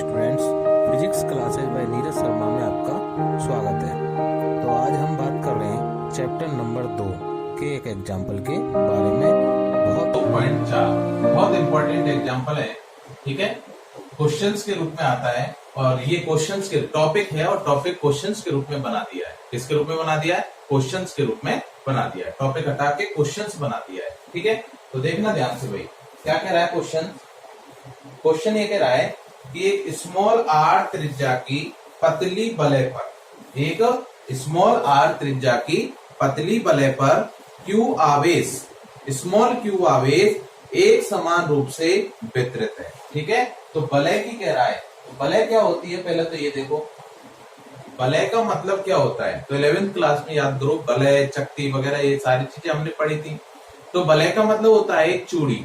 Students, physics classes by Neeraj Sharma में आपका स्वागत है। तो आज हम बात कर रहे हैं चैप्टर नंबर 2 के एक एग्जाम्पल के बारे में। बहुत इंपॉर्टेंट एग्जाम्पल है, ठीक है। क्वेश्चंस के रूप में आता है और ये क्वेश्चंस के टॉपिक है और टॉपिक क्वेश्चंस के रूप में बना दिया है। किसके रूप में बना दिया है? क्वेश्चंस के रूप में बना दिया है। टॉपिक हटा के क्वेश्चंस बना दिया है, ठीक है। तो देखना ध्यान से भाई, क्या कह रहा है क्वेश्चन ये कह रहा है कि एक स्मॉल आर त्रिज्या की पतली वलय पर, एक स्मॉल आर त्रिज्या की पतली वलय पर क्यू आवेश, स्मॉल क्यू आवेश एक समान रूप से वितरित है, ठीक है। तो वलय की कह रहा है, तो वलय क्या होती है? पहले तो ये देखो, वलय का मतलब क्या होता है। तो 11th क्लास में याद करो, वलय, चकती वगैरह ये सारी चीजें हमने पढ़ी थी। तो वलय का मतलब होता है एक चूड़ी,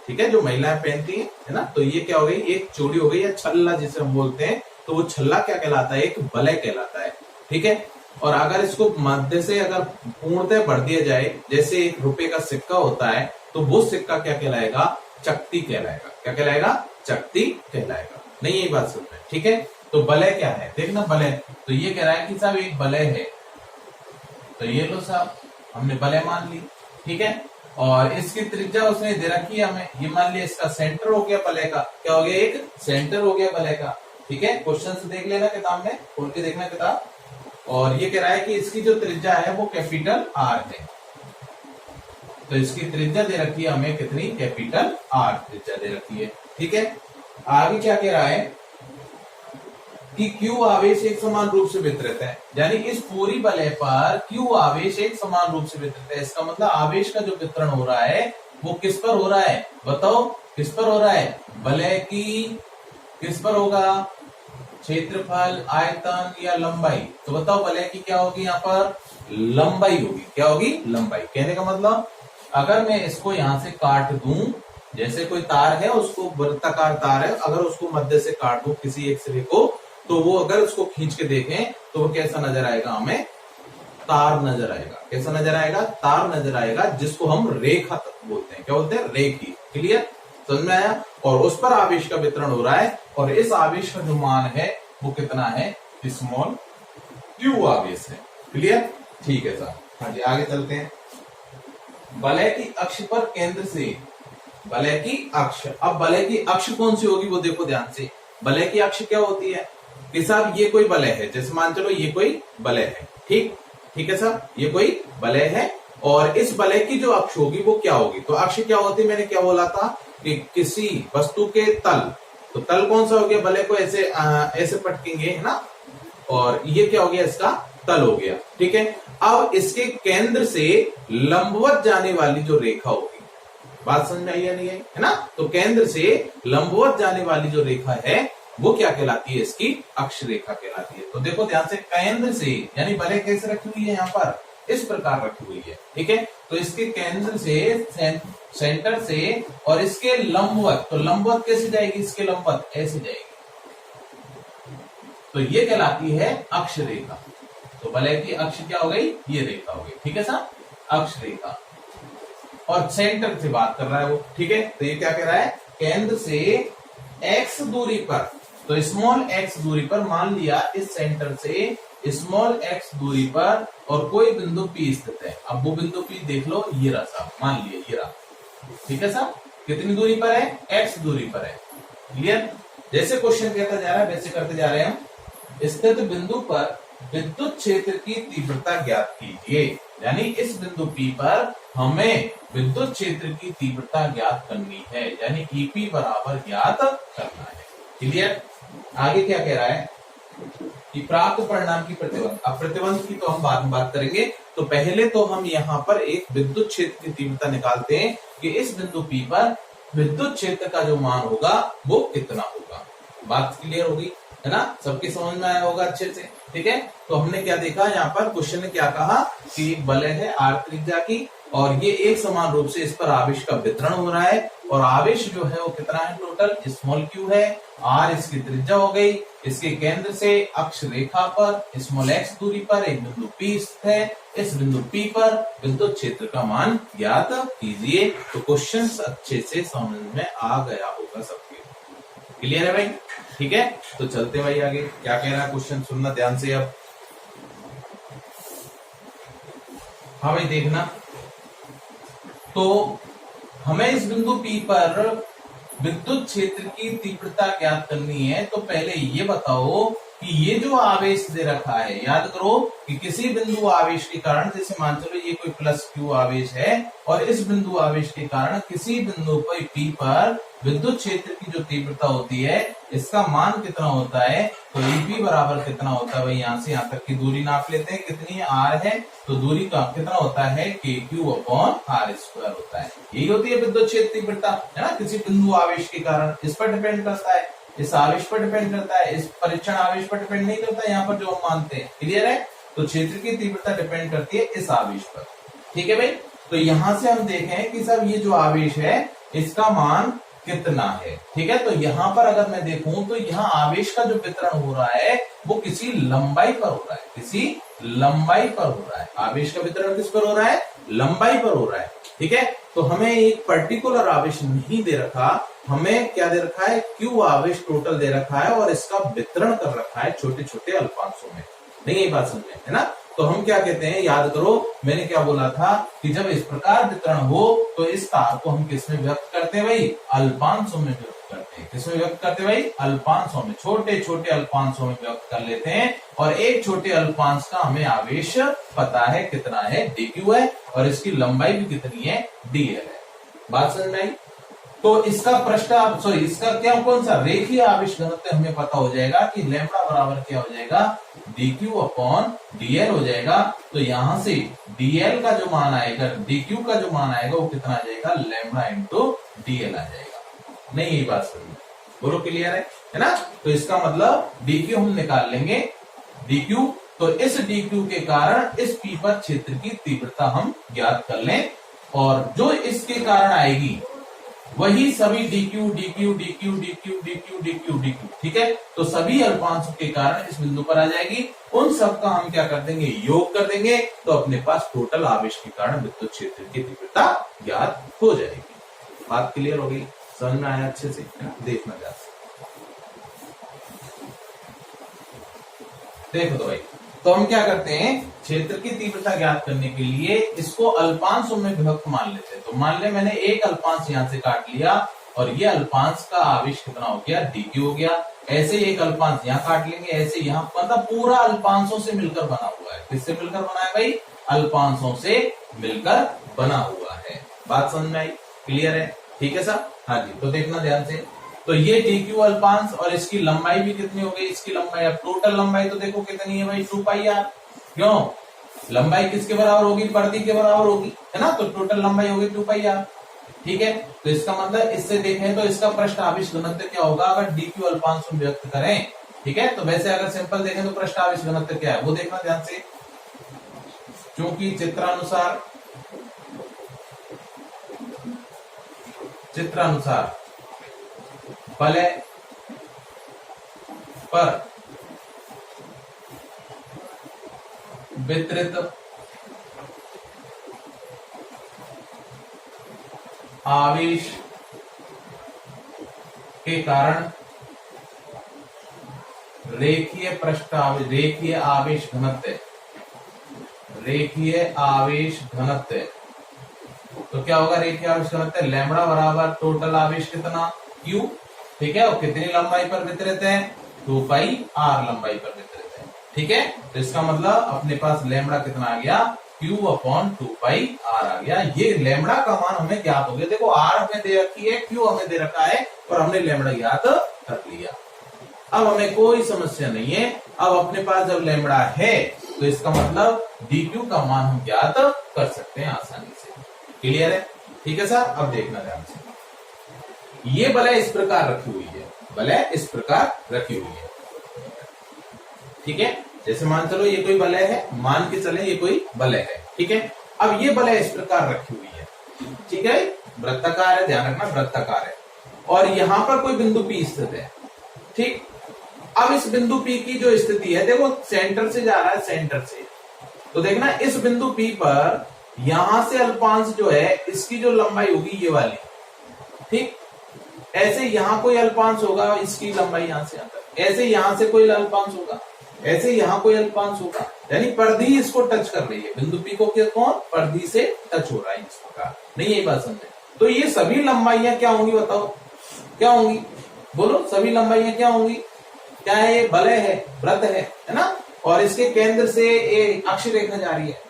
ठीक है, जो महिलाएं पहनती है ना। तो ये क्या हो गई? एक चूड़ी हो गई, या छल्ला जिसे हम बोलते हैं। तो वो छल्ला क्या कहलाता है? एक वलय कहलाता है, ठीक है। और अगर इसको मध्य से अगर पूर्णतः भर दिया जाए, जैसे एक रुपए का सिक्का होता है, तो वो सिक्का क्या कहलाएगा? चकती कहलाएगा। क्या कहलाएगा? चकती कहलाएगा। नहीं, यही बात सुन रहे, ठीक है। तो वलय क्या है? देखना, वलय तो ये कह रहा है कि साहब एक वलय है, तो ये लो साहब, हमने वलय मान ली, ठीक है। और इसकी त्रिज्या उसने दे रखी है हमें, ये मान लिया इसका सेंटर हो गया वलय का। क्या हो गया? एक सेंटर हो गया वलय का, ठीक है। क्वेश्चन से देख लेना किताब में, खोल के देखना किताब। और ये कह रहा है कि इसकी जो त्रिज्या है वो कैपिटल आर है। तो इसकी त्रिज्या दे रखी है हमें कितनी? कैपिटल आर त्रिज्या दे रखी है, ठीक है। आगे क्या कह रहा है कि क्यू आवेश एक समान रूप से वितरित है, यानी इस पूरी वलय पर क्यू आवेश एक समान रूप से वितरित है। इसका मतलब आवेश का जो वितरण हो रहा है वो किस पर हो रहा है? बताओ किस पर हो रहा है? वलय की किस पर होगा? क्षेत्रफल, आयतन या लंबाई? तो बताओ वलय की क्या होगी? यहाँ पर लंबाई होगी। क्या होगी? लंबाई। कहने का मतलब अगर मैं इसको यहां से काट दूं, जैसे कोई तार है, उसको वृत्ताकार तार है, अगर उसको मध्य से काट दूं किसी एक सिरे को, तो वो अगर उसको खींच के देखें तो वो कैसा नजर आएगा? हमें तार नजर आएगा। कैसा नजर आएगा? तार नजर आएगा, जिसको हम रेखा तत्व बोलते हैं। क्या बोलते हैं? रेखी। क्लियर? समझ में आया? और उस पर आवेश का वितरण हो रहा है, और इस आवेश का जो मान है वो कितना है? स्मॉल क्यू आवेश है। क्लियर? ठीक है सर। हाँ जी, आगे चलते हैं। वलय की अक्ष पर केंद्र से, वलय की अक्ष, अब वलय की अक्ष कौन सी होगी वो देखो ध्यान से। वलय की अक्ष क्या होती है कि साहब ये कोई वलय है, जैसे मान चलो ये कोई वलय है, ठीक ठीक है साहब, ये कोई वलय है, और इस वलय की जो अक्ष होगी वो क्या होगी? तो अक्ष क्या होती है? मैंने क्या बोला था कि किसी वस्तु के तल, तो तल कौन सा हो गया? वलय को ऐसे ऐसे पटकेंगे, है ना, और ये क्या हो गया? इसका तल हो गया, ठीक है। अब इसके केंद्र से लंबवत जाने वाली जो रेखा होगी, बात समझ में आई या नहीं है? है ना। तो केंद्र से लंबवत जाने वाली जो रेखा है वो क्या कहलाती है? इसकी अक्ष रेखा कहलाती है। तो देखो ध्यान से, केंद्र से, यानी वलय कैसे रखी हुई है? यहाँ पर इस प्रकार रखी हुई है, ठीक है। तो इसके केंद्र से, सेंटर से, और इसके लंबवत, तो लंबवत कैसे जाएगी? इसके लंबवत ऐसे जाएगी, तो ये कहलाती है अक्ष रेखा। तो वलय की अक्ष क्या हो गई? ये रेखा हो गई, ठीक है साहब, अक्ष रेखा। और सेंटर से बात कर रहा है वो, ठीक है। तो ये क्या कह रहा है? केंद्र से x दूरी पर, तो स्मॉल x दूरी पर, मान लिया इस सेंटर से स्मॉल x दूरी पर और कोई बिंदु P स्थित है। अब वो बिंदु P देख लो, ये रहा साहब, मान लिया ये रहा, ठीक है साहब। कितनी दूरी पर है? x दूरी पर है। क्लियर? जैसे क्वेश्चन कहता जा रहा है वैसे करते जा रहे हैं हम। स्थित बिंदु पर विद्युत क्षेत्र की तीव्रता ज्ञात कीजिए, यानी इस बिंदु P पर हमें विद्युत क्षेत्र की तीव्रता ज्ञात करनी है, यानी EP बराबर ज्ञात करना है। क्लियर? आगे क्या कह रहा है कि प्राप्त परिणाम की प्रतिबंध। अब प्रतिबंध की तो हम बाद में बात करेंगे, तो पहले तो हम यहाँ पर एक विद्युत क्षेत्र की तीव्रता निकालते हैं कि इस बिंदु P पर विद्युत क्षेत्र का जो मान होगा वो कितना होगा। बात क्लियर होगी, है ना? सबकी समझ में आया होगा अच्छे से, ठीक है। तो हमने क्या देखा यहाँ पर, क्वेश्चन ने क्या कहा कि वलय है आर त्रिज्या की, और ये एक समान रूप से इस पर आवेश का वितरण हो रहा है, और आवेश जो है वो कितना है? टोटल स्मॉल क्यू है, आर इसकी त्रिज्या हो गई, इसके केंद्र से अक्ष रेखा पर स्मॉल एक्स दूरी पर एक बिंदु P स्थित है, इस बिंदु P पर विद्युत क्षेत्र का मान ज्ञात कीजिए। तो क्वेश्चन अच्छे से समझ में आ गया होगा सबके। क्लियर है भाई? ठीक है, तो चलते भाई आगे, क्या कह रहा है क्वेश्चन, सुनना ध्यान से अब। हाँ भाई देखना, तो हमें इस बिंदु P पर विद्युत क्षेत्र की तीव्रता ज्ञात करनी है। तो पहले ये बताओ कि ये जो आवेश दे रखा है, याद करो कि किसी बिंदु आवेश के कारण, जैसे मान चलो ये कोई प्लस Q आवेश है और इस बिंदु आवेश के कारण किसी बिंदु पर P पर विद्युत क्षेत्र की जो तीव्रता होती है, इसका मान कितना होता है। तो EP बराबर कितना होता है भाई, यहां से यहां तक की दूरी नाप लेते हैं, कितनी R है, तो दूरी का कितना होता है KQ/R² होता है। यही होती है विद्युत क्षेत्र तीव्रता, है ना, किसी बिंदु आवेश के कारण। इस पर डिपेंड करता है, इस आवेश पर डिपेंड करता है, इस परीक्षण आवेश पर डिपेंड नहीं करता है, यहाँ पर जो हम मानते हैं। क्लियर है, तो क्षेत्र की तीव्रता डिपेंड करती है इस आवेश पर। ठीक है भाई, तो यहां से हम देखें कि सब ये जो आवेश है इसका मान कितना है। ठीक है, तो यहां पर अगर मैं देखूं तो यहां आवेश का जो वितरण हो रहा है वो किसी लंबाई पर हो रहा है, किसी लंबाई पर हो रहा है। आवेश का वितरण किस पर हो रहा है, लंबाई पर हो रहा है। ठीक है, तो हमें एक पर्टिकुलर आवेश नहीं दे रखा, हमें क्या दे रखा है, Q आवेश टोटल दे रखा है और इसका वितरण कर रखा है छोटे छोटे अल्पांशों में। नहीं, ये बात समझ में है ना। तो हम क्या कहते हैं, याद करो मैंने क्या बोला था कि जब इस प्रकार वितरण हो तो इस तार को हम किसमें व्यक्त करते हैं भाई, अल्पांशों में व्यक्त करते हैं। किसमें व्यक्त करते हैं भाई, अल्पांशों में, छोटे छोटे अल्पांशों में व्यक्त कर लेते हैं। और एक छोटे अल्पांश का हमें आवेश पता है कितना है, dq है, और इसकी लंबाई भी कितनी है, dl है। बात समझ में आई। तो इसका पृष्ठ सॉरी इसका क्या, कौन सा, रेखीय आवेश घनत्व हमें पता हो जाएगा कि लैम्बडा बराबर क्या हो जाएगा, dq/dl हो जाएगा। तो यहां से dl का जो मान आएगा, dq का जो मान आएगा वो कितना आ जाएगा, लैम्बडा इंटू dl आ जाएगा। नहीं, यही बात समझ, बोलो क्लियर है ना। तो इसका मतलब dq हम निकाल लेंगे, dq, तो इस dq के कारण इस P पर क्षेत्र की तीव्रता हम ज्ञात कर लें, और जो इसके कारण आएगी वही सभी dq dq dq dq dq dq dq, ठीक है, तो सभी अल्पांशों के कारण इस बिंदु पर आ जाएगी। उन सब का हम क्या कर देंगे, योग कर देंगे, तो अपने पास टोटल आवेश के कारण विद्युत क्षेत्र की तीव्रता ज्ञात हो जाएगी। बात क्लियर हो गई, समझ में आया अच्छे से, देखना ध्यान से। देखो तो भाई, तो हम क्या करते हैं, क्षेत्र की तीव्रता ज्ञात करने के लिए इसको अल्पांशों में विभक्त मान लेते हैं। तो मान ले मैंने एक अल्पांश यहां से काट लिया और ये अल्पांश का आवेश कितना हो गया, dq हो गया। ऐसे एक अल्पांश यहाँ काट लेंगे, ऐसे यहाँ, मतलब पूरा अल्पांशों से मिलकर बना हुआ है। किससे मिलकर बना है भाई, अल्पांशों से मिलकर बना हुआ है। बात समझ में आई, क्लियर है, ठीक है सर। हाँ जी, तो देखना ध्यान से, तो ये dq अल्पांश और इसकी लंबाई भी कितनी हो गई, इसकी लंबाई, अब टोटल लंबाई तो देखो कितनी है भाई, 2πr। क्यों, लंबाई किसके बराबर होगी, परिधि के बराबर होगी, है ना, तो टोटल लंबाई होगी 2πr। ठीक है, तो इसका मतलब इससे देखें तो इसका पृष्ठ आवेश घनत्व क्या होगा अगर dq अल्पांश में व्यक्त करें। ठीक है, तो वैसे अगर सिंपल देखें तो पृष्ठ आवेश घनत्व क्या है वो देखना ध्यान से, क्योंकि चित्रानुसार वलय पर वितरित आवेश के कारण रेखीय आवेश घनत्व, तो क्या होगा, रेखीय आवेश घनत्व लैम्बडा बराबर टोटल आवेश कितना, q। ठीक है, और कितनी लंबाई पर वितरित है, 2πr लंबाई पर वितरित है। ठीक है, तो इसका मतलब अपने पास लैम्बडा कितना आ गया, q/2πr आ गया। ये लैम्बडा का मान हमें ज्ञात हो गया। देखो r हमें दे रखी है, q हमें दे रखा है, और हमने लैम्बडा ज्ञात कर लिया। अब हमें कोई समस्या नहीं है। अब अपने पास जब लैम्बडा है तो इसका मतलब dq का मान हम ज्ञात कर सकते हैं आसानी से। क्लियर है, ठीक है सर। अब देखना ध्यान से, ये वलय इस प्रकार रखी हुई है, वलय इस प्रकार रखी हुई है। ठीक है, जैसे मान चलो ये कोई वलय है, मान के चले ये कोई वलय है। ठीक है, अब ये वलय इस प्रकार रखी हुई है। ठीक है, वृत्ताकार है, ध्यान रखना वृत्ताकार है, और यहां पर कोई बिंदु P स्थित है। ठीक, अब इस बिंदु P की जो स्थिति है, देखो सेंटर से जा रहा है, सेंटर से, तो देखना इस बिंदु P पर यहां से अल्पांश जो है इसकी जो लंबाई होगी ये वाली। ठीक, ऐसे यहाँ कोई अल्पांश होगा, इसकी लंबाई यहाँ से यहाँ तक, ऐसे यहाँ से कोई अल्पांश होगा, ऐसे यहाँ कोई अल्पांश होगा, यानी परिधि इसको टच कर रही है। बिंदु P को क्या कौन परिधि से टच हो रहा है इस प्रकार। नहीं यही बात समझे? तो ये सभी लंबाइयां क्या होंगी बताओ, क्या होंगी? बोलो सभी लंबाइयां क्या होंगी? क्या है? ये वलय है, वृत्त है ना, और इसके केंद्र से एक अक्ष रेखा जा रही है।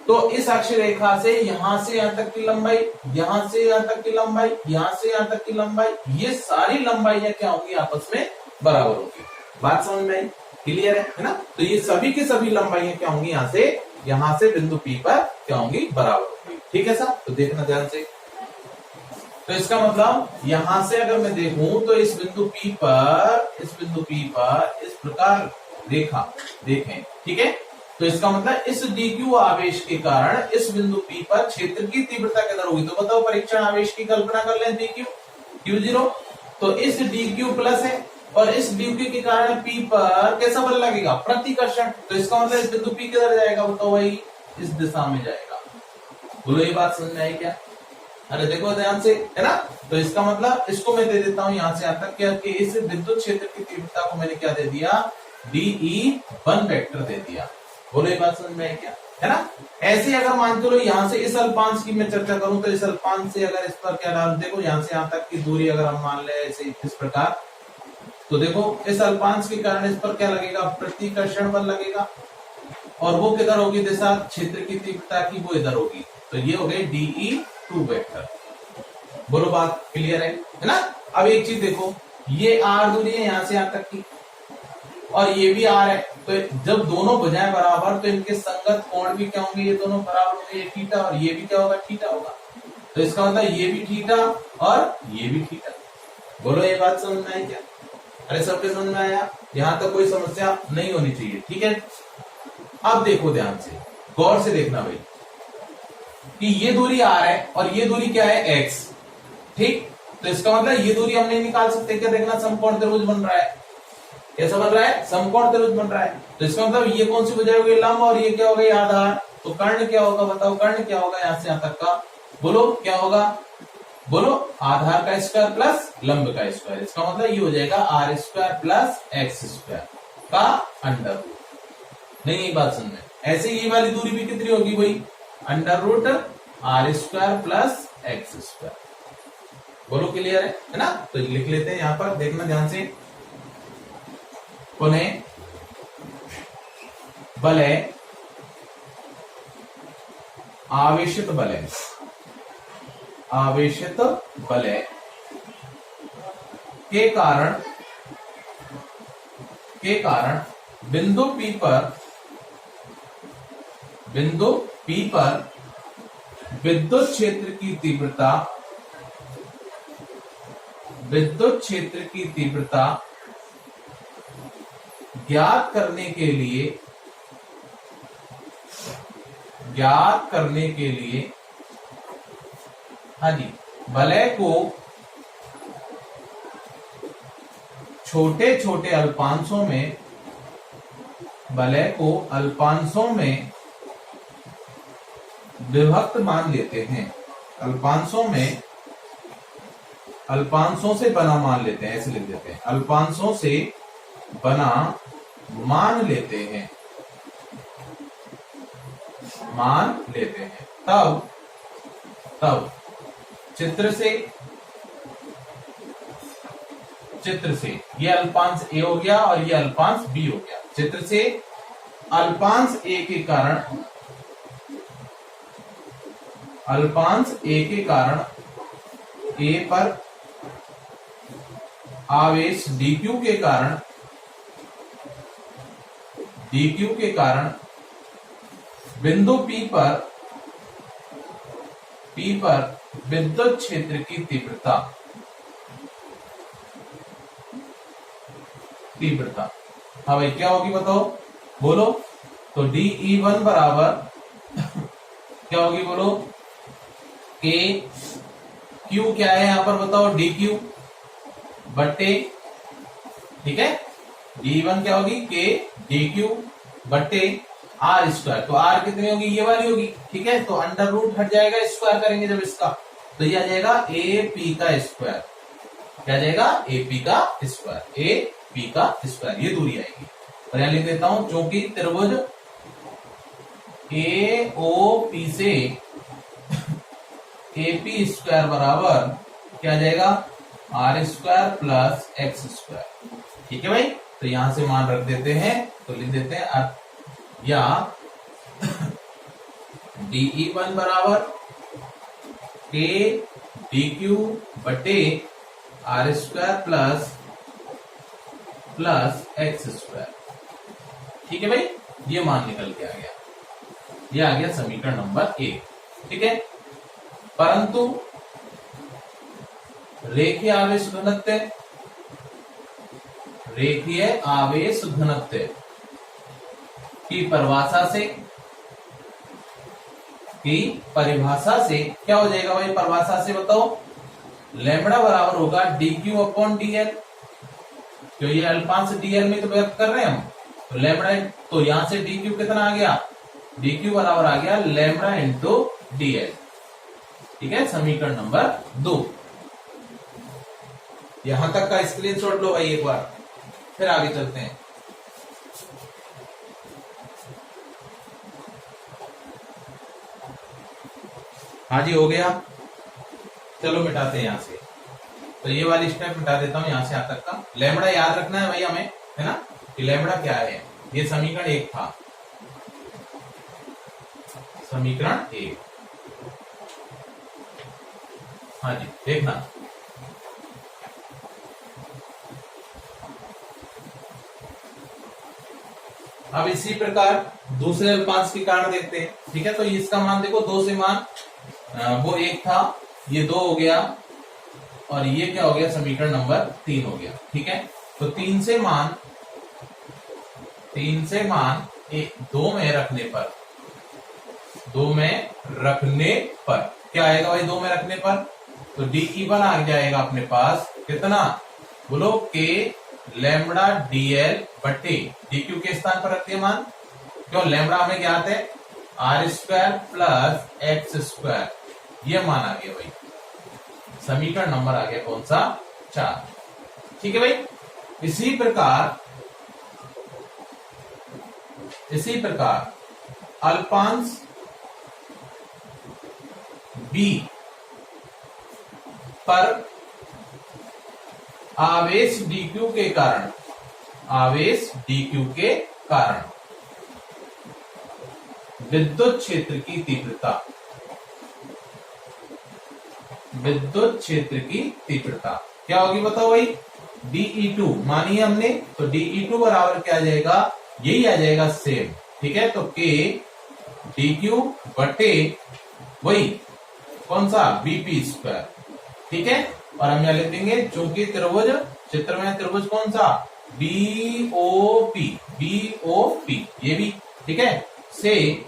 तो इस अक्ष रेखा से यहां से यहां तक की लंबाई, यहां से यहां तक की लंबाई, यहां से यहां तक की लंबाई, ये सारी लंबाइयां क्या होंगी? आपस में बराबर होंगी। बात समझ में आई? क्लियर है ना? तो ये सभी की सभी लंबाइयां क्या होंगी? यहां से बिंदु P पर क्या होंगी? बराबर होंगी। ठीक है साहब? तो देखना ध्यान से। तो इसका मतलब यहां से अगर मैं देखूं तो इस बिंदु P पर इस प्रकार रेखा देखें, ठीक है? तो इसका मतलब इस dq आवेश के कारण इस बिंदु P पर क्षेत्र की तीव्रता किधर होगी? तो बताओ, परीक्षण आवेश की कल्पना कर लें, dq q0। तो इस dq प्लस है और इस dq के कारण P पर कैसा बल लगेगा? प्रतिकर्षण। तो इसका मतलब इस बिंदु P किधर जाएगा? बताओ भाई, इस दिशा में जाएगा। बोलो ये बात समझ में आई क्या? अरे देखो ध्यान से, है ना? तो इसका मतलब इसको मैं दे देता हूं यहां से यहां तक क्या कि इस विद्युत क्षेत्र की तीव्रता को मैंने क्या दे दिया? DE1 वेक्टर दे दिया। बोलो ये बात समझ में आई क्या? है ना? ऐसे अगर मान चलो यहां से इस अल्पांश की मैं चर्चा करूं तो इस अल्पांश से अगर इस पर क्या डाल, देखो यहां से यहां तक की दूरी अगर हम मान ले ऐसे इस प्रकार, तो देखो इस अल्पांश के कारण इस पर क्या लगेगा? प्रतिकर्षण बल लगेगा। और वो किधर होगी दिशा क्षेत्र की तीव्रता की? वो इधर होगी। तो ये हो गई DE2 वेक्टर। बोलो बात क्लियर है ना? अब एक चीज देखो, ये R दूरी है यहां से यहां तक की और ये भी R है। तो जब दोनों भुजाएं बराबर तो इनके संगत कोण भी क्या होंगे? ये दोनों बराबर होंगे, ये थीटा और ये भी क्या होगा? थीटा होगा। तो इसका मतलब ये भी थीटा और ये भी थीटा। बोलो ये बात समझ में आई क्या? अरे सबके समझ में आया? यहां तक कोई समस्या नहीं होनी चाहिए, ठीक है? अब देखो ध्यान से, गौर से देखना भाई, कि ये दूरी R है और ये दूरी क्या है? X। ठीक, तो इसका मतलब ये दूरी हम नहीं निकाल सकते क्या? देखना, समकोण त्रिभुज बन रहा है। कैसा बन रहा है? समकोण त्रिभुज बन रहा है। तो इसका मतलब ये कौन सी भुजा होगी? लंब, और ये क्या होगा? आधार। तो कर्ण क्या होगा? बताओ कर्ण क्या होगा यहां से यहां तक का? बोलो क्या होगा? बोलो, आधार का स्क्वायर प्लस लंब का स्क्वायर। इसका मतलब ये हो जाएगा R² प्लस x² का अंडर रूट। नहीं ये बात समझ में? ऐसे ये वाली दूरी भी कितनी होगी भाई? Under root R² plus x²। बोलो क्लियर है ना? तो लिख लेते हैं यहां पर, देखना ध्यान से। पुनः बलय, आवेशित बलय, आवेशित बलय के कारण बिंदु P पर विद्युत क्षेत्र की तीव्रता ज्ञात करने के लिए हाँ जी, वलय को छोटे छोटे अल्पांशों में विभक्त मान लेते हैं। अल्पांशों से बना मान लेते हैं, ऐसे लिख देते हैं, अल्पांशों से बना मान लेते हैं, तब चित्र से ये अल्पांश A हो गया और ये अल्पांश B हो गया। चित्र से अल्पांश A के कारण A पर आवेश dq के कारण बिंदु P पर विद्युत क्षेत्र की तीव्रता हाँ भाई क्या होगी बताओ? बोलो, तो DE1 बराबर क्या होगी? बोलो, K Q क्या है यहां पर बताओ? DQ बट्टे, ठीक है, DE1 क्या होगी? K DQ बट्टे R²। तो R कितनी होगी? ये वाली होगी, ठीक है। तो अंडर रूट हट जाएगा, स्क्वायर करेंगे जब इसका, तो ये आ जाएगा AP का स्क्वायर। क्या जाएगा AP का स्क्वायर, AP का स्क्वायर, ये दूरी आएगी। और यहां लिख देता हूं क्योंकि त्रिभुज AOP से AP स्क्वायर बराबर क्या जाएगा R square plus X square. ठीक है भाई, तो यहां से मान रख देते हैं, तो लिख देते हैं या DE1 बराबर K DQ बटे R square plus X square. ठीक है भाई, ये मान निकल के आ गया, ये आ गया समीकरण नंबर 1। ठीक है, परंतु रेखीय आवेश घनत्व, रेखीय आवेश घनत्व की परिभाषा से क्या हो जाएगा भाई, परिभाषा से बताओ, लैम्बडा बराबर होगा dq अपॉन dl, क्यों ये अल्पांश dl में तो व्यक्त कर रहे हैं हम, तो लैम्बडा, तो यहां से dq कितना आ गया, dq बराबर आ गया लैम्बडा इंटू dl। ठीक है, समीकरण नंबर 2। यहां तक का स्क्रीनशॉट लो भाई एक बार, फिर आगे चलते हैं। हाँ जी, हो गया, चलो मिटाते हैं यहां से, तो ये वाली स्टेप मिटा देता हूं, यहां से यहां तक का। लैम्बडा याद रखना है भाई हमें, है ना, कि लैम्बडा क्या है। ये समीकरण 1 था, समीकरण 1। हाँ जी, देखना, अब इसी प्रकार दूसरे अल्पांश के कारण देखते हैं। ठीक है, तो इसका मान देखो, 2 से मान वो 1 था, ये 2 हो गया, और ये क्या हो गया, समीकरण नंबर 3 हो गया। ठीक है, तो 3 से मान 2 में रखने पर, 2 में रखने पर क्या आएगा भाई, 2 में रखने पर तो DE1 आ जाएगा अपने पास कितना, बोलो K लैम्बडा DL बटे DQ के स्थान पर रखते हैं मान, क्यों लैम्बडा हमें ज्ञात है, R square plus X square, ये मान आ गया भाई, समीकरण नंबर आ गया कौन सा, 4। ठीक है भाई, इसी प्रकार अल्पांश B पर आवेश DQ के कारण, विद्युत क्षेत्र की तीव्रता क्या होगी बताओ भाई, DE2 मानिए हमने, तो DE2 बराबर क्या आ जाएगा, यही आ जाएगा सेम। ठीक है, तो K DQ बटे वही कौन सा, BP स्क्वायर। ठीक है, और हम यहां लिख देंगे चूंकि त्रिभुज, चित्र में त्रिभुज कौन सा, BOP, ये भी। ठीक है, से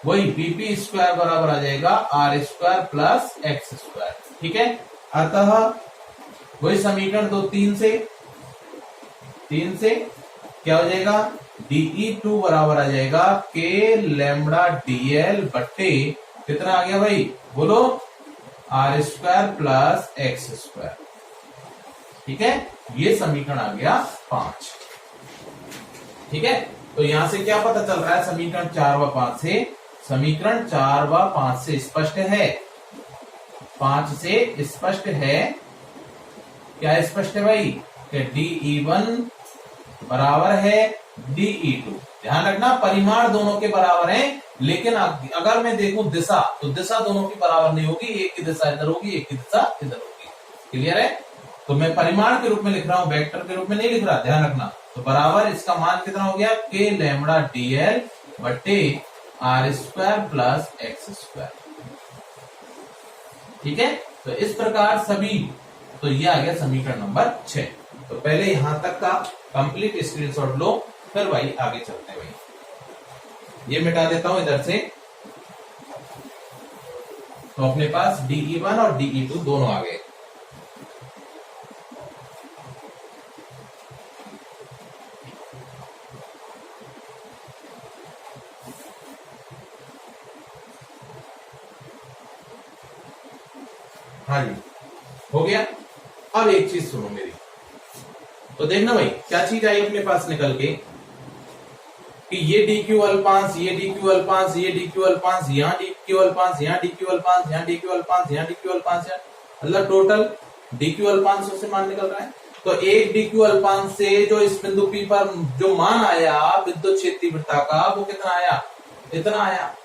वही BP स्क्वायर बराबर आ जाएगा R square plus X square. ठीक है, अतः वही समीकरण 2, 3 से क्या हो जाएगा, DE2 बराबर आ जाएगा K लैम्बडा DL बट्टे कितना आ गया भाई, बोलो R square plus X square. ठीक है, ये समीकरण आ गया 5। ठीक है, तो यहां से क्या पता चल रहा है, समीकरण 4 व 5 से, समीकरण 4 व 5 से स्पष्ट है, 5 से स्पष्ट है, क्या स्पष्ट है भाई, कि DE1 बराबर है DE2। ध्यान रखना, परिमाण दोनों के बराबर हैं, लेकिन अगर मैं देखूं दिशा, तो दिशा दोनों की बराबर नहीं होगी, एक की दिशा इधर होगी, एक की दिशा इधर होगी। क्लियर है, तो मैं परिमाण के रूप में लिख रहा हूं, वेक्टर के रूप में नहीं लिख रहा, ध्यान रखना। तो बराबर इसका मान कितना हो गया, K लैम्बडा DL बट्टे R square plus X square. ठीक है, तो इस प्रकार सभी, तो ये आ गया समीकरण नंबर 6। तो पहले यहां तक का कंप्लीट स्क्रीनशॉट लो, फिर भाई आगे चलते हैं भाई। ये मिटा देता हूं इधर से, तो अपने पास DE1 और DE2 दोनों आ गए। हाँ जी, हो गया। अब एक चीज सुनो मेरी, तो देखना भाई क्या चीज आई अपने पास निकल के कि ये DQ अल्पांश, ये DQ अल्पांश, ये DQ अल्पांश, यहाँ DQ अल्पांश, यहाँ DQ अल्पांश, यहाँ DQ अल्पांश, यहाँ DQ अल्पांश, मतलब टोटल DQ अल्पांशों से मान निकल रहा है। तो एक DQ अल्पांश से जो इस बिंदु P पर जो मान आया विद्युत क्षेत्र तीव्रता का, वो कितना आया, इतना आया।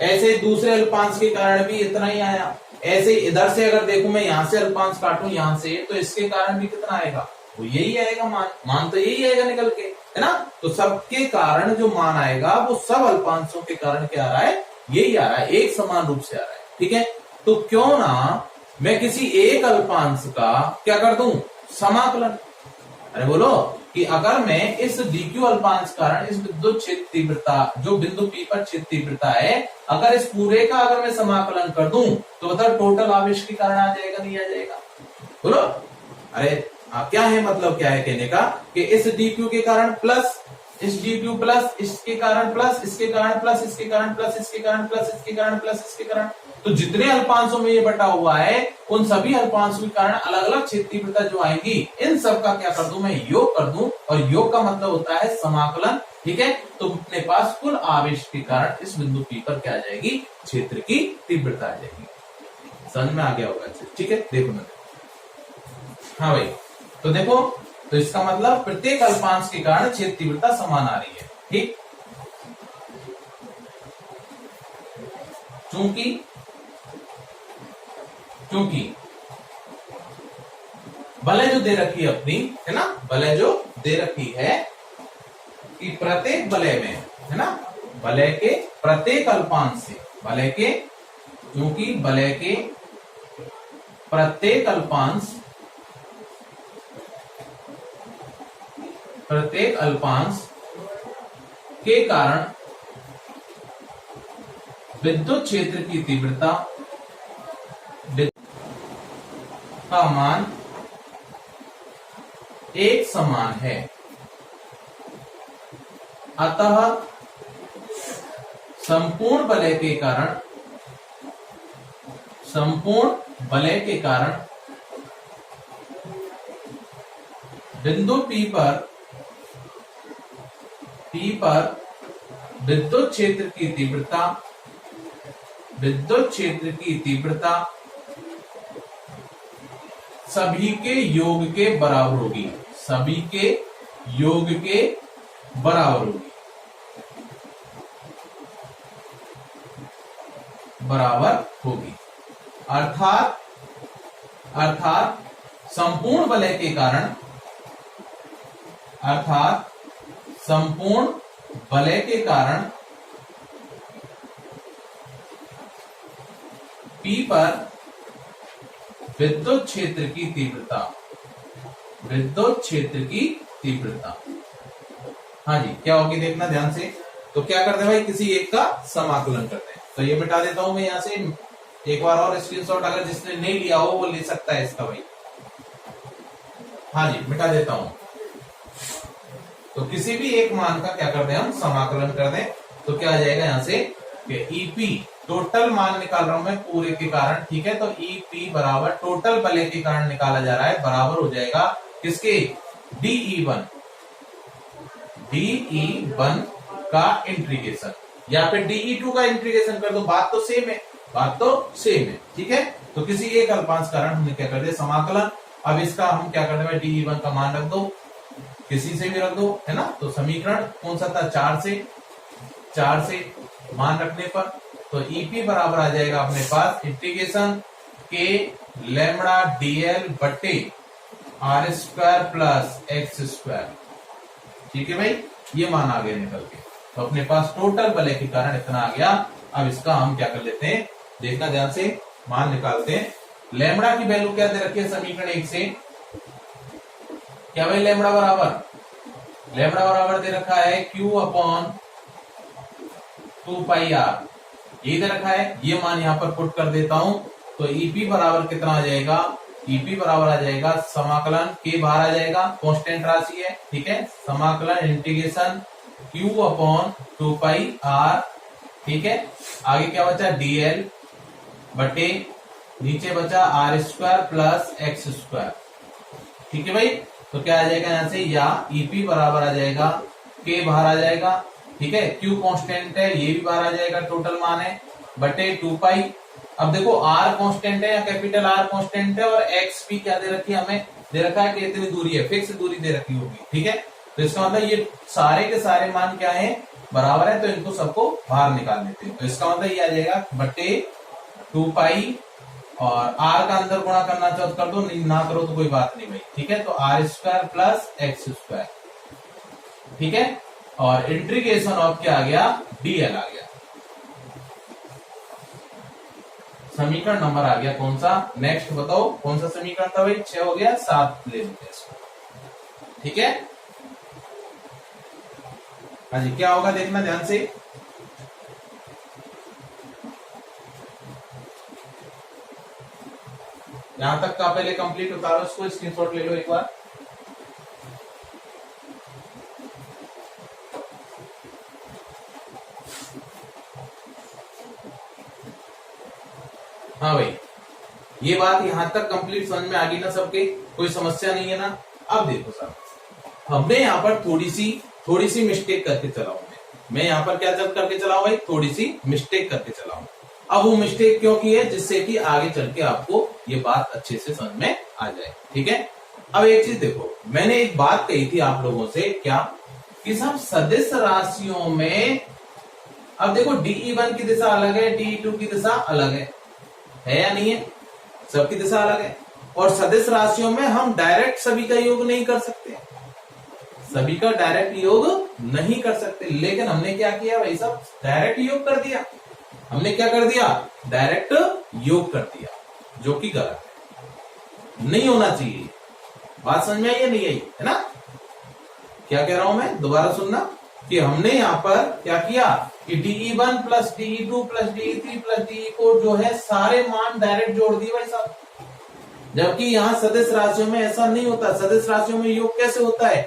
ऐसे दूसरे अल्पांश के कारण भी इतना ही आया। ऐसे इधर से अगर देखो मैं यहाँ से अल्पांश काटूं यहाँ से, तो इसके कारण भी कितना आएगा, वो यही आएगा मान तो यही आएगा निकल के, है ना। तो सबके कारण जो मान आएगा वो सब अल्पांशों के कारण क्या आ रहा है, यही आ रहा है, एक समान रूप से आ रहा है, ठीक है। तो क्यों ना मैं किसी एक अल्पांश का क्या कर दूं, समाकलन। अरे बोलो कि अगर मैं इस DQ अल्पांश कारण इस विद्युत क्षेत्र तीव्रता जो बिंदु P पर क्षेत्र तीव्रता है, अगर इस पूरे का अगर मैं समाकलन कर दूं तो मतलब टोटल आवेश के कारण आ जाएगा, नहीं आ जाएगा, बोलो। अरे क्या है मतलब, क्या है कहने का कि इस DQ के कारण प्लस इस DQ प्लस इसके कारण प्लस इसके कारण प्लस इसके कारण प्लस इसके कारण प्लस इसके कारण प्लस इसके कारण, तो जितने अल्पांशों में ये बटा हुआ है उन सभी अल्पांशों के कारण अलग अलग क्षेत्र तीव्रता जो आएंगी, इन सब का क्या कर दूं मैं, योग कर दूं। और योग का मतलब होता है समाकलन, ठीक है। तो अपने पास कुल आवेश के कारण इस बिंदु P पर क्या आ जाएगी, क्षेत्र की तीव्रता आ जाएगी। समझ में आ गया होगा, ठीक है। देखो मैं, हाँ भाई, तो देखो, तो इसका मतलब प्रत्येक अल्पांश के कारण क्षेत्र तीव्रता समान आ रही है, ठीक। क्योंकि बलय जो दे रखी है अपनी, है ना, बलय जो दे रखी है कि प्रत्येक बलय में, है ना, बलय के प्रत्येक अल्पांश से, बलय के, क्योंकि बलय के प्रत्येक अल्पांश के कारण विद्युत क्षेत्र की तीव्रता का मान एक समान है। अतः संपूर्ण बलय के कारण बिंदु P पर विद्युत क्षेत्र की तीव्रता सभी के योग के बराबर होगी, सभी के योग के बराबर होगी। अर्थात संपूर्ण बलय के कारण P पर विद्युत क्षेत्र की तीव्रता, हाँ जी, क्या होगी देखना ध्यान से। तो क्या करते हैं भाई, किसी एक का समाकलन करते हैं। तो ये मिटा देता हूं मैं यहां से, एक बार और स्क्रीनशॉट अगर जिसने नहीं लिया हो वो ले सकता है इसका भाई। हाँ जी, मिटा देता हूं। तो किसी भी एक मान का क्या करते हैं हम, समाकलन कर दें, तो क्या आ जाएगा यहां से कि EP टोटल मान निकाल रहा हूं मैं पूरे के कारण, ठीक है। तो EP बराबर टोटल बलय के कारण निकाला जा रहा है, बराबर हो जाएगा किसके, DE1 का इंटीग्रेशन, या फिर DE2 का इंटीग्रेशन कर दो, बात तो सेम है, ठीक है। तो किसी एक अल्पांश कारण हमने क्या कर दिया, समाकलन। अब इसका हम क्या कर रहे हैं, DE1 का मान रख दो, किसी से भी रख दो, है ना। तो समीकरण कौन सा था, 4 से मान रखने पर, तो EP बराबर आ जाएगा अपने पास इंटीग्रेशन के लैम्बडा DL बटे R² प्लस X², ठीक है भाई, ये मान आ गया निकल के। तो अपने पास टोटल बलय के कारण इतना आ गया। अब इसका हम क्या कर लेते हैं, देखना ध्यान से, मान निकालते हैं। लैम्बडा की वैल्यू क्या दे रखी है समीकरण 1 से, क्या भाई, लैम्बडा बराबर दे रखा है Q/2πr, ये दे रखा है, ये मान यहां पर पुट कर देता हूं। तो EP बराबर कितना आ जाएगा, EP बराबर आ जाएगा समाकलन के बाहर आ जाएगा, कांस्टेंट राशि है, ठीक है, समाकलन इंटीग्रेशन Q/2πr, ठीक है। आगे क्या बचा, DL बटे नीचे बचा R² प्लस X², ठीक है भाई। तो क्या आ जाएगा यहाँ से, या ईपी बराबर आ जाएगा के बाहर आ जाएगा, ठीक है, क्यू कांस्टेंट है ये भी बाहर आ जाएगा, टोटल मान है बटे 2 पाई। अब देखो आर कांस्टेंट है या कैपिटल आर कांस्टेंट है, और एक्स भी क्या दे रखी है हमें, दे रखा है कि इतनी दूरी है, फिक्स दूरी दे रखी होगी, ठीक है। तो इसका मतलब ये सारे के सारे मान क्या है, बराबर है, तो इनको सबको बाहर निकाल लेते हैं। तो इसका मतलब ये आ जाएगा बटे 2 पाई, और आर का अंदर गुणा करना चाहो तो कर दो, नहीं ना करो तो कोई बात नहीं भाई, ठीक है। तो R square plus X square, ठीक है, और इंटीग्रेशन ऑफ क्या आ गया, डीएल आ गया। समीकरण नंबर आ गया कौन सा, नेक्स्ट बताओ कौन सा समीकरण था भाई, 6 हो गया, 7 ले लेते हैं इसको, ठीक है। हाँ जी, क्या होगा देखना ध्यान से, यहां तक का पहले कंप्लीट उतारो, इसको स्क्रीनशॉट ले लो एक बार। हाँ भाई, ये बात यहां तक कंप्लीट समझ में आ गई ना सबके, कोई समस्या नहीं है ना। अब देखो सर, हमने यहाँ पर थोड़ी सी मिस्टेक करके चला हूं, मैं यहाँ पर क्या जब करके चला हूं भाई, थोड़ी सी मिस्टेक करके चला हूं। अब वो मिस्टेक क्यों की है, जिससे कि आगे चल के आपको ये बात अच्छे से समझ में आ जाए, ठीक है। अब एक चीज देखो, मैंने एक बात कही थी आप लोगों से, क्या कि सब सदिश राशियों में, अब देखो DE1 की दिशा अलग है, DE2 की दिशा अलग है या नहीं है, सबकी दिशा अलग है। और सदिश राशियों में हम डायरेक्ट सभी का योग नहीं कर सकते, सभी का डायरेक्ट योग नहीं कर सकते, लेकिन हमने क्या किया भाई साहब, डायरेक्ट योग कर दिया। हमने क्या कर दिया, डायरेक्ट योग कर दिया, जो कि गलत है, नहीं होना चाहिए। बात समझ में आई या नहीं आई, है ना। क्या कह रहा हूं मैं, दोबारा सुनना, कि हमने यहां पर क्या किया कि DE1 plus DE2 plus DE3 plus DE4 जो है सारे मान डायरेक्ट जोड़ दिए भाई साहब, जबकि यहां सदिश राशियों में ऐसा नहीं होता। सदिश राशियों में योग कैसे होता है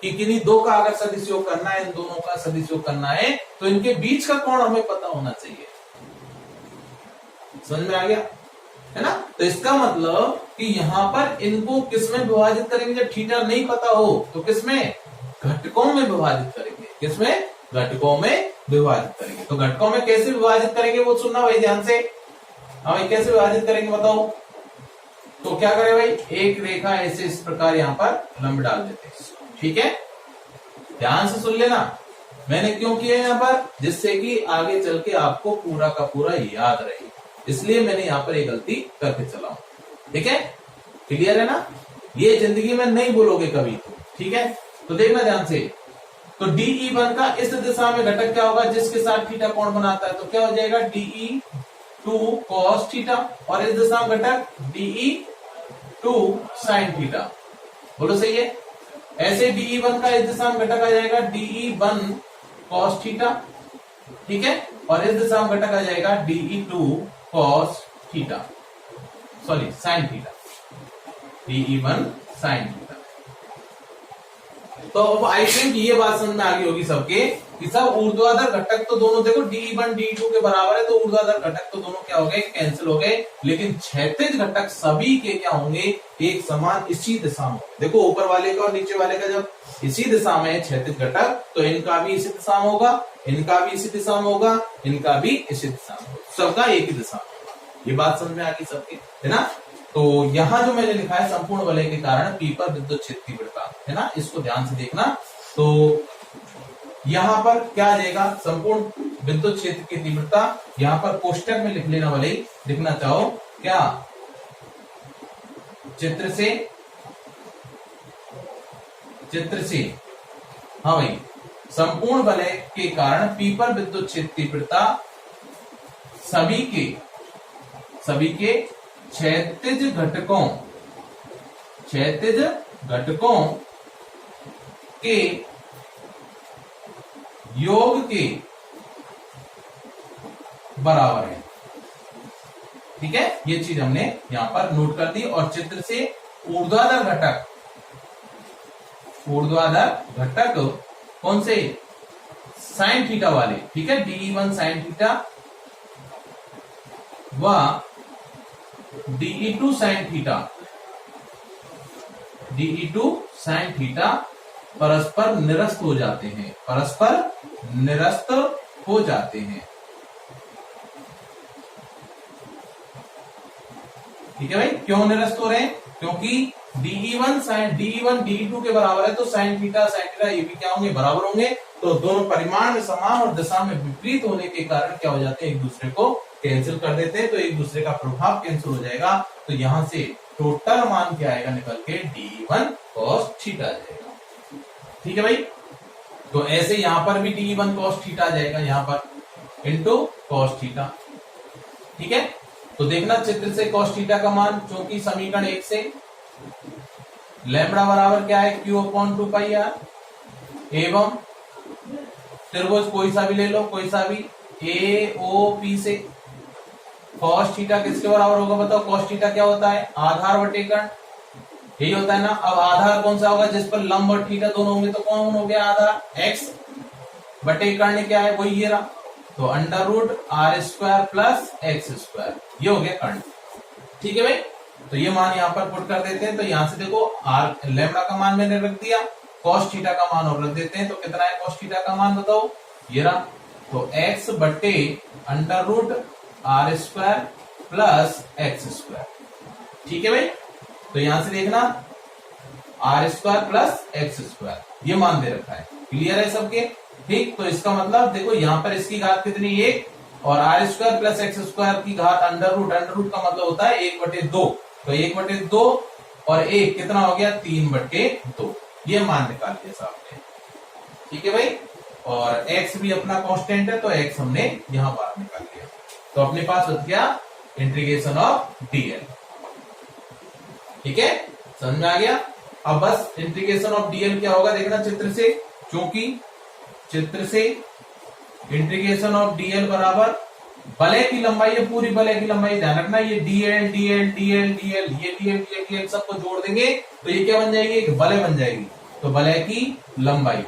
कि किन्हीं दो का अगर सदिश योग करना है, इन दोनों का सदिश योग करना है, तो इनके बीच का कोण हमें पता होना चाहिए। समझ में आ गया, है ना। तो इसका मतलब कि यहां पर इनको किसमें विभाजित करेंगे, जब थीटा नहीं पता हो तो किसमें, घटकों में विभाजित करेंगे, किसमें, घटकों में विभाजित करेंगे। तो घटकों में कैसे विभाजित करेंगे वो सुनना भाई ध्यान से। हाँ भाई, कैसे विभाजित करेंगे बताओ। तो क्या करें भाई, एक रेखा ऐसे इस प्रकार यहां पर लंब डाल देते हैं, ठीक है। ध्यान से सुन लेना, मैंने क्यों किया यहां पर, जिससे कि आगे चल के आपको पूरा का पूरा याद रहे, इसलिए मैंने यहां पर एक गलती करके चला हूं, ठीक है। क्लियर है ना, ये जिंदगी में नहीं बोलोगे कभी तो, ठीक है। तो देखना ध्यान से, तो DE1 का इस दिशा में घटक क्या होगा, जिसके साथ थीटा कोण बनाता है, तो क्या हो जाएगा DE2 cos थीटा, और इस दिशा में घटक DE2 sin थीटा। बोलो सही है। ऐसे DE1 का इस दिशा में घटक आ जाएगा DE1 cos थीटा, ठीक है, और इस दिशा में घटक आ जाएगा DE2 cos theta, sorry sin theta, DE1 sin theta. तो अब आई थिंक ये बात समझ में आ गई होगी सबके कि सब ऊर्ध्वाधर घटक तो दोनों देखो DE1 DE2 के बराबर है, तो ऊर्ध्वाधर घटक तो दोनों क्या हो गए, कैंसिल हो गए, लेकिन क्षैतिज घटक सभी के क्या होंगे, एक समान इसी दिशा में। देखो ऊपर वाले का और नीचे वाले का जब इसी दिशा में है क्षैतिज घटक, तो इनका भी इसी दिशा में होगा, इनका भी इसी दिशा में होगा, इनका भी इसी दिशा में होगा, सबका एक ही दिशा में होगा। ये बात समझ में आ गई सबके, है ना। तो यहां जो मैंने लिखा है, संपूर्ण वलय के कारण पी पर विद्युत क्षेत्र की तीव्रता, है ना, इसको ध्यान से देखना। तो यहां पर क्या आ जाएगा, संपूर्ण विद्युत क्षेत्र की तीव्रता, यहां पर कोष्टक में लिख लेना, वाले लिखना चाहो क्या, चित्र से, हाँ भाई, संपूर्ण वलय के कारण पी पर विद्युत क्षेत्र तीव्रता सभी के क्षैतिज घटकों के योग के बराबर है, ठीक है। ये चीज हमने यहां पर नोट कर दी। और चित्र से ऊर्ध्वाधर घटक कौन से, साइन थीटा वाले, ठीक है, DE1 साइन थीटा व DE2 sine theta DE2 sin theta परस्पर निरस्त हो जाते हैं, परस्पर निरस्त हो जाते हैं। ठीक है भाई, क्यों निरस्त हो रहे हैं? क्योंकि DE1 DE2 के बराबर है, तो sin थीटा ये भी क्या होंगे? बराबर होंगे। तो दोनों परिमाण में समान और दिशा में विपरीत होने के कारण क्या हो जाते हैं? एक दूसरे को कैंसिल कर देते हैं, तो एक दूसरे का प्रभाव कैंसिल हो जाएगा। तो यहां से टोटल मान क्या आएगा निकल के? DE1 cos थीटा आ जाएगा। ठीक है भाई, तो ऐसे यहां पर भी DE1 cos थीटा आ जाएगा, यहां पर इंटू cos थीटा। ठीक है, तो देखना चित्र से cos थीटा का मान, क्योंकि समीकरण 1 से लैम्बडा बराबर क्या है? Q/2πr एवं त्रिभुज कोई सा भी ले लो, कोई सा भी AOP से cos थीटा किसके बराबर होगा? बताओ, cos थीटा क्या होता है? आधार बटे कर्ण, यही होता है ना। अब आधार कौन सा होगा? जिस पर लंब और थीटा दोनों होंगे, तो कौन हो गया आधार? x बटे कर्ण क्या है? वही ये रहा, तो √r² प्लस x², ये हो गया कर्ण। ठीक है भाई, तो ये मान यहाँ पर पुट कर देते हैं। तो यहां से देखो लैम्बडा का मान मैंने रख दिया, cos थीटा का मान और रख देते हैं। तो कितना है cos थीटा का मान? बताओ, ये रहा, तो x बटे √r² प्लस x²। ठीक है भाई, तो यहां से देखना r² प्लस x², ये मान दे रखा है। क्लियर है सबके? ठीक, तो इसका मतलब देखो यहाँ पर इसकी घात कितनी? 1, और r² प्लस x² की घात अंडर रूट का मतलब होता है 1/2, तो 1/2 और 1 कितना हो गया? 3/2, ये मान निकाल लिया साहब ने। ठीक है भाई, और x भी अपना कांस्टेंट है, तो x हमने यहां बाहर निकाल लिया। तो अपने पास बच गया इंटीग्रेशन ऑफ dl। ठीक है, समझ में आ गया? अब बस इंटीग्रेशन ऑफ dl क्या होगा देखना चित्र से, क्योंकि चित्र से इंटीग्रेशन ऑफ dl बराबर बलय की लंबाई है, पूरी बलय की लंबाई, ध्यान रखना, ये dl dl dl dl ये dl dl dl सबको जोड़ देंगे तो ये क्या बन जाएगी? एक बलय बन जाएगी। तो बलय की लंबाई,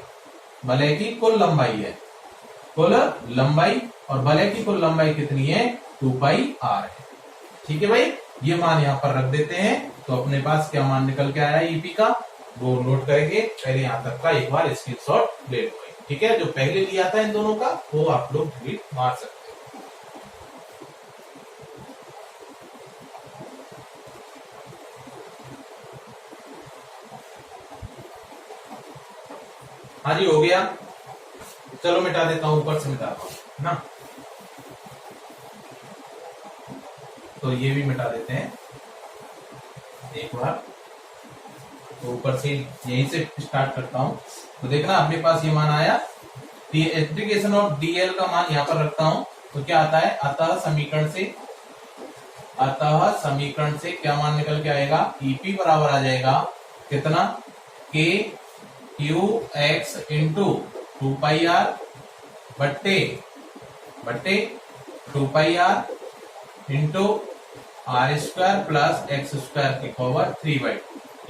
बलय की कुल लंबाई है, कुल लंबाई, और बलय की कुल लंबाई कितनी है? 2πr है। ठीक है भाई, ये मान यहाँ पर रख देते हैं। तो अपने पास क्या मान निकल के आया ईपी का, वो नोट करके पहले यहाँ तक का एक बार स्क्रीनशॉट ले लो। ठीक है, जो पहले लिया था इन दोनों का वो आप लोग डिलीट मार सकते हो। हाँ जी, हो गया। चलो मिटा देता हूं, ऊपर से मिटाता हूं ना, तो ये भी मिटा देते हैं एक बार। तो ऊपर से यहीं से स्टार्ट करता हूं। तो देखना अपने पास ये मान आया, इंटीग्रेशन ऑफ dl का मान यहां पर रखता हूं, तो क्या आता है? अतः समीकरण से क्या मान निकल के आएगा? ईपी बराबर आ जाएगा कितना? KQX इंटू 2πr बट्टे 2πr into r² plus x² की पावर 3/2,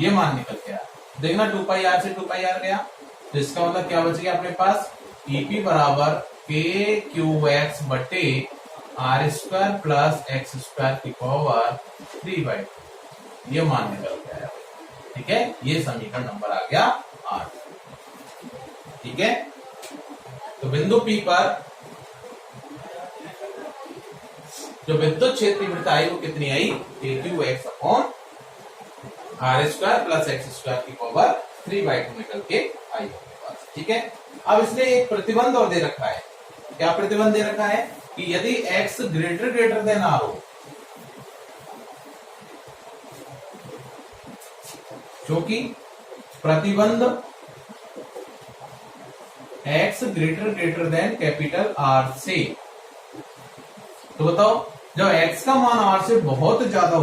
ये मान निकल के आया। देखना 2πr से 2πr गया, तो इसका मतलब क्या बच गया अपने पास? ईपी बराबर KQX बटे r² प्लस x² की पावर 3/2, ये मान निकल के आया। ठीक है, ये समीकरण नंबर आ गया 8। ठीक है, तो बिंदु P पर जो विद्युत क्षेत्रफलता आई वो कितनी आई? KQX upon r² plus x² की पावर 3/2 निकल के आई अपने पास। ठीक है, अब इसने एक प्रतिबंध और दे रखा है। क्या प्रतिबंध दे रखा है? कि यदि x ग्रेटर देन r हो, क्योंकि प्रतिबंध x greater than capital R से, तो बताओ जब x का मान R से बहुत ज्यादा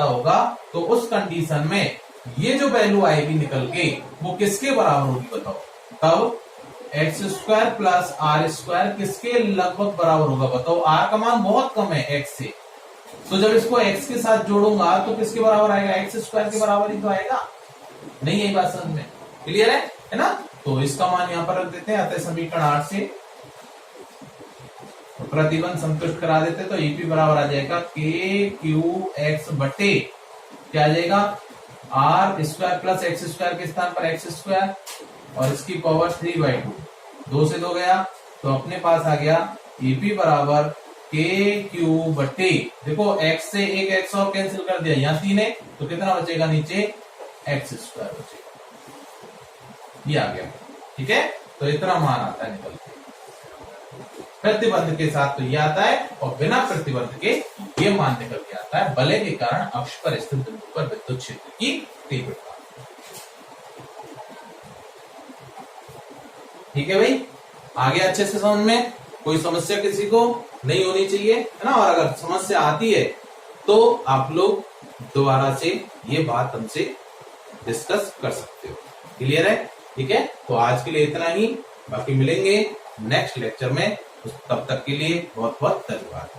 होगा, तो उस कंडीशन में ये जो वैल्यू आएगी निकल के वो किसके बराबर होगी? बताओ, तब x² प्लस r² किसके लगभग बराबर होगा? बताओ, r का मान बहुत कम है x से, तो जब इसको x के साथ जोड़ूंगा तो किसके बराबर आएगा? x² के बराबर ही तो आएगा। नहीं है बात समझ में? क्लियर है ना? तो इसका मान यहां पर रख देते हैं। अतः समीकरण 8 से प्रतिबंध संतुष्ट करा देते, तो ईपी बराबर आ जाएगा KQX बटे क्या आ जाएगा? R square plus X square के स्थान पर एक्स स्क्वायर और इसकी पावर 3/2, 2 से 2 गया तो अपने पास आ गया ईपी बराबर के क्यू बटे, देखो एक्स से एक एक्स और कैंसिल कर दिया, यहाँ 3 है तो कितना बचेगा नीचे एक्स स्क्वायर बचेगा, ये आ गया। ठीक है, तो इतना मान आता है निकल के। प्रतिबंध के साथ तो ये आता है और बिना प्रतिबंध के ये मान निकल के आता है, बल के कारण अक्ष पर स्थित बिंदु पर विद्युत क्षेत्र की तीव्रता। ठीक है भाई, आगे अच्छे से समझ में, कोई समस्या किसी को नहीं होनी चाहिए, है ना। और अगर समस्या आती है तो आप लोग दोबारा से ये बात हमसे डिस्कस कर सकते हो। क्लियर है? ठीक है, तो आज के लिए इतना ही, बाकी मिलेंगे नेक्स्ट लेक्चर में। तब तक के लिए बहुत बहुत धन्यवाद।